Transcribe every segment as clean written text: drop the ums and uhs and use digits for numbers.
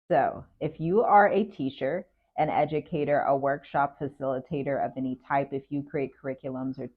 So, if you are a teacher, an educator, a workshop facilitator of any type, if you create curriculums or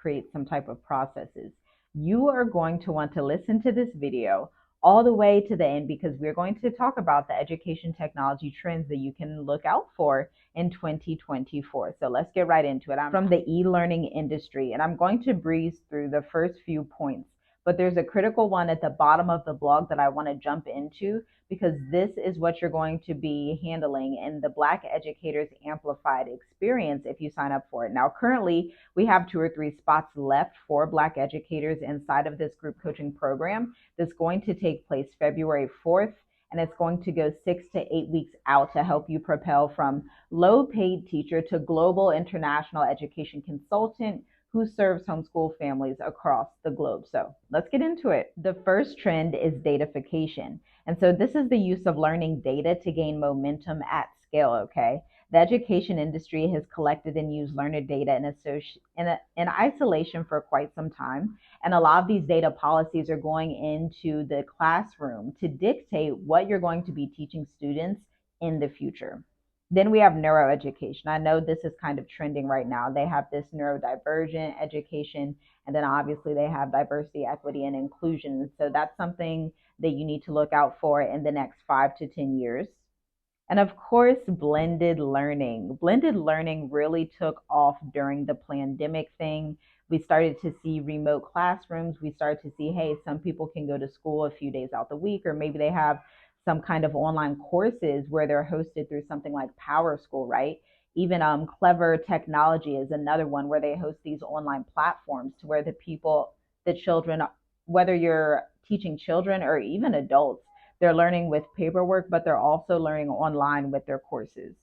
create some type of processes, you are going to want to listen to this video all the way to the end because we're going to talk about the education technology trends that you can look out for in 2024. So, let's get right into it. I'm from the e learning industry and I'm going to breeze through the first few points. But there's a critical one at the bottom of the blog that I want to jump into because this is what you're going to be handling in the Black Educators Amplified experience if you sign up for it. Now, currently, we have 2 or 3 spots left for Black educators inside of this group coaching program that's going to take place February 4th. And it's going to go 6 to 8 weeks out to help you propel from low paid teacher to global international education consultant who serves homeschool families across the globe. So let's get into it. The first trend is datafication. And so this is the use of learning data to gain momentum at scale, okay? The education industry has collected and used learner data in isolation for quite some time. And a lot of these data policies are going into the classroom to dictate what you're going to be teaching students in the future. Then we have neuroeducation. I know this is kind of trending right now. They have this neurodivergent education, and then obviously they have diversity, equity, and inclusion. So that's something that you need to look out for in the next 5 to 10 years. And of course, blended learning. Blended learning really took off during the pandemic thing. We started to see remote classrooms. We started to see, hey, some people can go to school a few days out the week, or maybe they have some kind of online courses where they're hosted through something like Power School, right? Even Clever Technology is another one where they host these online platforms to where the children, whether you're teaching children or even adults, they're learning with paperwork, but they're also learning online with their courses.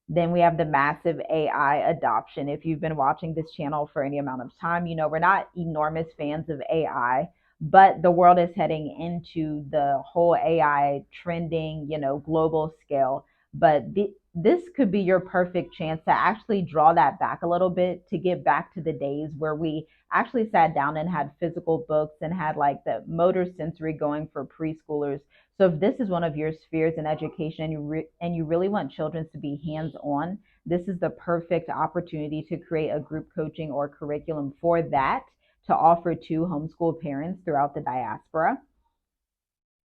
Then we have the massive AI adoption. If you've been watching this channel for any amount of time, you know we're not enormous fans of AI, but the world is heading into the whole AI trending, global scale. But this could be your perfect chance to actually draw that back a little bit to get back to the days where we actually sat down and had physical books and had like the motor sensory going for preschoolers. So if this is one of your spheres in education and you really want children to be hands-on, this is the perfect opportunity to create a group coaching or curriculum for that to offer to homeschool parents throughout the diaspora.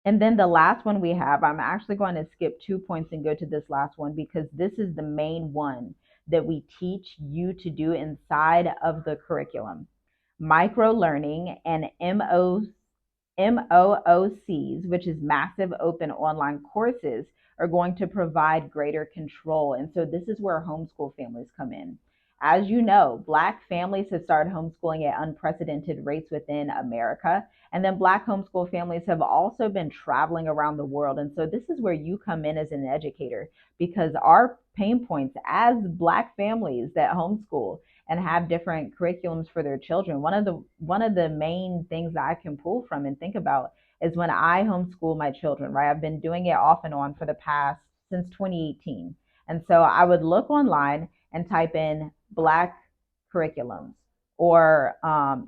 And then the last one we have, I'm actually going to skip 2 points and go to this last one because this is the main one that we teach you to do inside of the curriculum. Micro learning and MOOCs, which is massive open online courses, are going to provide greater control. And so this is where homeschool families come in. As you know, Black families have started homeschooling at unprecedented rates within America. And then Black homeschool families have also been traveling around the world. And so this is where you come in as an educator because our pain points as Black families that homeschool and have different curriculums for their children. One of the main things that I can pull from and think about is when I homeschool my children, right? I've been doing it off and on for the past since 2018. And so I would look online and type in Black curriculums or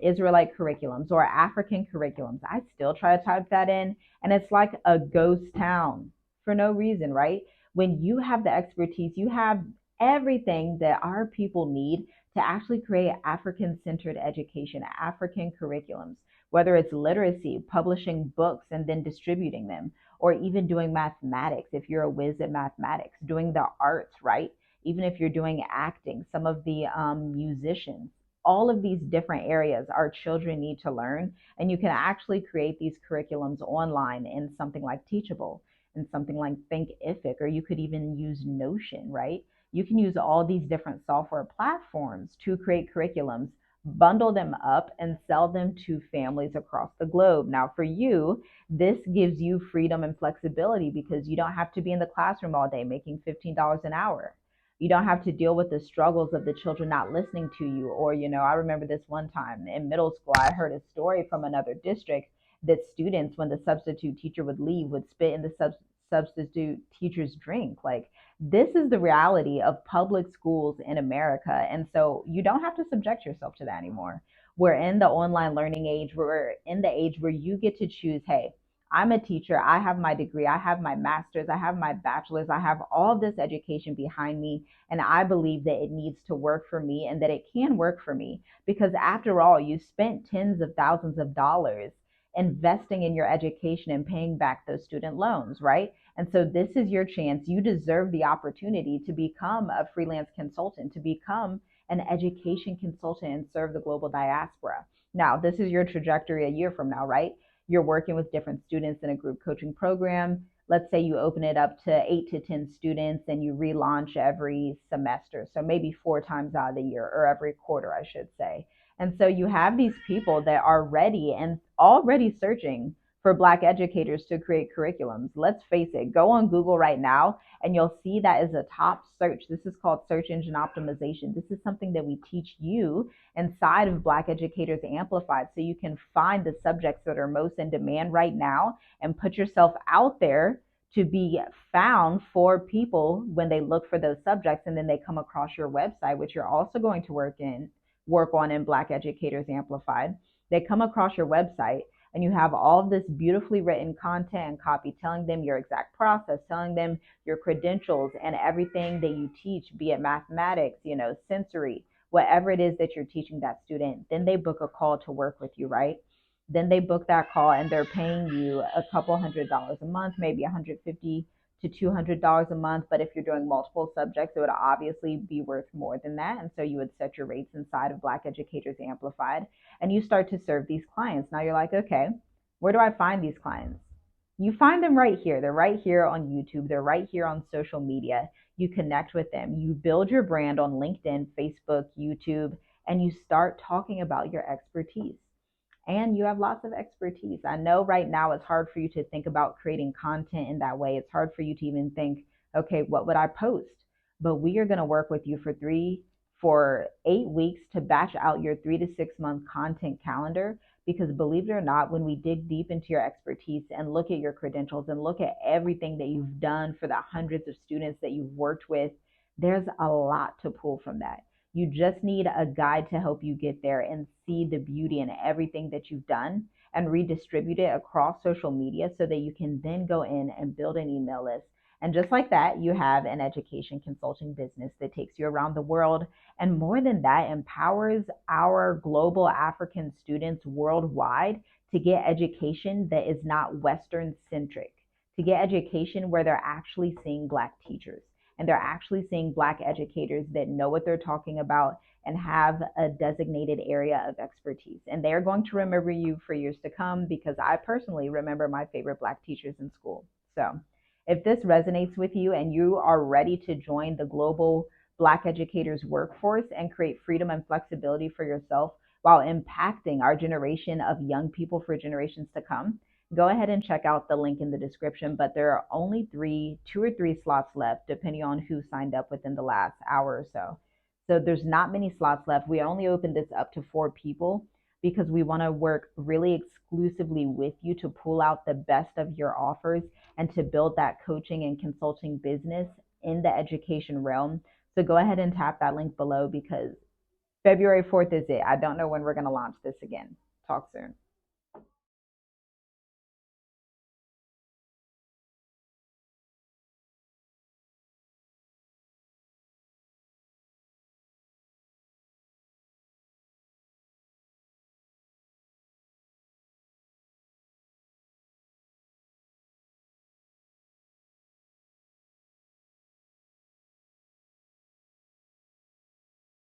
Israelite curriculums or African curriculums. I still try to type that in, and it's like a ghost town for no reason, right? When you have the expertise, you have everything that our people need to actually create African centered education, African curriculums, whether it's literacy, publishing books and then distributing them, or even doing mathematics if you're a whiz at mathematics, doing the arts, right? Even if you're doing acting, some of the musicians, all of these different areas our children need to learn. And you can actually create these curriculums online in something like Teachable and something like Thinkific, or you could even use Notion, right? You can use all these different software platforms to create curriculums, bundle them up, and sell them to families across the globe. Now, for you, this gives you freedom and flexibility because you don't have to be in the classroom all day making $15 an hour. You don't have to deal with the struggles of the children not listening to you. Or, I remember this one time in middle school, I heard a story from another district that students, when the substitute teacher would leave, would spit in the substitute teacher's drink. Like, this is the reality of public schools in America. And so you don't have to subject yourself to that anymore. We're in the online learning age. We're in the age where you get to choose, hey, I'm a teacher. I have my degree. I have my master's. I have my bachelor's. I have all this education behind me. And I believe that it needs to work for me and that it can work for me. Because after all, you spent tens of thousands of dollars investing in your education and paying back those student loans, right? And so this is your chance. You deserve the opportunity to become a freelance consultant, to become an education consultant and serve the global diaspora. Now, this is your trajectory a year from now, right? You're working with different students in a group coaching program. Let's say you open it up to 8 to 10 students and you relaunch every semester. So maybe 4 times out of the year, or every quarter, I should say. And so you have these people that are ready and already searching for Black educators to create curriculums. Let's face it, go on Google right now and you'll see that is a top search. This is called search engine optimization. This is something that we teach you inside of Black Educators Amplified, so you can find the subjects that are most in demand right now and put yourself out there to be found for people when they look for those subjects, and then they come across your website, which you're also going to work on in Black Educators Amplified. They come across your website and you have all this beautifully written content and copy telling them your exact process, telling them your credentials and everything that you teach, be it mathematics, sensory, whatever it is that you're teaching that student. Then they book a call to work with you, right? Then they book that call and they're paying you a couple $100s a month, maybe 150 to $200 a month. But if you're doing multiple subjects, it would obviously be worth more than that. And so you would set your rates inside of Black Educators Amplified and you start to serve these clients. Now you're like, okay, where do I find these clients? You find them right here. They're right here on YouTube. They're right here on social media. You connect with them. You build your brand on LinkedIn, Facebook, YouTube, and you start talking about your expertise. And you have lots of expertise. I know right now it's hard for you to think about creating content in that way. It's hard for you to even think, okay, what would I post? But we are going to work with you for 8 weeks to batch out your 3 to 6 month content calendar. Because believe it or not, when we dig deep into your expertise and look at your credentials and look at everything that you've done for the hundreds of students that you've worked with, there's a lot to pull from that. You just need a guide to help you get there and see the beauty in everything that you've done and redistribute it across social media so that you can then go in and build an email list. And just like that, you have an education consulting business that takes you around the world. And more than that, empowers our global African students worldwide to get education that is not Western centric, to get education where they're actually seeing Black teachers and they're actually seeing Black educators that know what they're talking about and have a designated area of expertise. And they're going to remember you for years to come, because I personally remember my favorite Black teachers in school. So if this resonates with you and you are ready to join the global Black educators workforce and create freedom and flexibility for yourself while impacting our generation of young people for generations to come, go ahead and check out the link in the description. But there are only 2 or 3 slots left, depending on who signed up within the last hour or so. So there's not many slots left. We only opened this up to 4 people because we want to work really exclusively with you to pull out the best of your offers and to build that coaching and consulting business in the education realm. So go ahead and tap that link below, because February 4th is it. I don't know when we're going to launch this again. Talk soon.